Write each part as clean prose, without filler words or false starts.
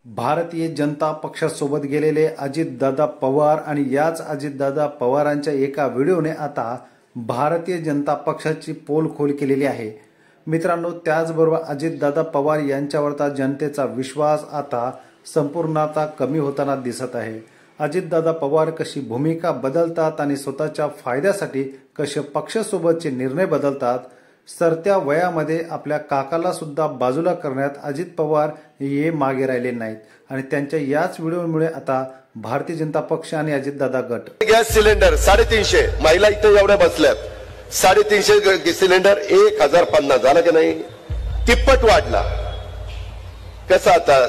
भारतीय जनता पक्षासोबत गेलेले अजितदादा पवार आणि याच अजितदादा पवारांच्या एका व्हिडिओने आता भारतीय जनता पक्षाची पोलखोल केलेली आहे। मित्रांनो, त्याचबरोबर अजितदादा पवार यांच्यावरचा जनतेचा विश्वास आता संपूर्णतः कमी होताना दिसत आहे। अजितदादा पवार कशी भूमिका बदलतात आणि स्वतःच्या फायद्यासाठी कसे पक्षासोबतचे निर्णय बदलतात। सरत्या वयामध्ये आपल्या काकाला सुद्धा बाजूला करण्यात अजित पवार हे मागे राहिले नाहीत आणि त्यांच्या याच व्हिडिओमुळे आता भारतीय जनता पक्ष आणि अजितदादा गट गॅस सिलेंडर 350 महिला इथे एवढ्या बसल्यात 350 सिलेंडर 1050 झाला की नाही, तिप्पट वाढला। कसं आता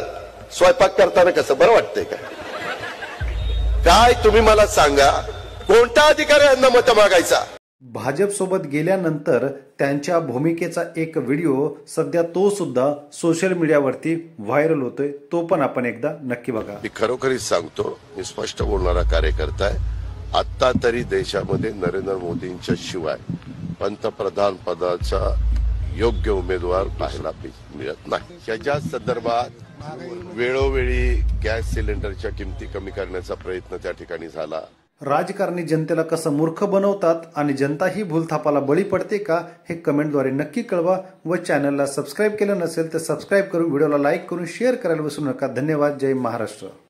स्वयंपाक करताना कसं बरं वाटतंय का? काय तुम्ही मला सांगा, कोणता अधिकारी यांना मत मागायचा? भाजप सोबत गेल्यानंतर त्यांच्या भूमिकेचा एक व्हिडिओ सध्या तो सुद्धा सोशल मीडियावरती व्हायरल होतोय, तो पण आपण एकदा नक्की बघा। मी खरोखरीच सांगतो, मी स्पष्ट बोलणारा कार्यकर्ता आहे। आता तरी देशामध्ये नरेंद्र मोदींच्या शिवाय पंतप्रधान पदाचा योग्य उमेदवार पाहायला मिळत नाही। त्याच्या संदर्भात वेळोवेळी गॅस सिलेंडरच्या किमती कमी करण्याचा प्रयत्न त्या ठिकाणी झाला। राजकारणी जनतेला कसं मूर्ख बनवतात आणि जनता ही भूलथापाला बळी पडते का, हे कमेंटद्वारे नक्की कळवा व चॅनलला सबस्क्राईब केलं नसेल तर सबस्क्राईब करून व्हिडिओला लाईक करून शेअर करायला विसरू नका। धन्यवाद। जय महाराष्ट्र।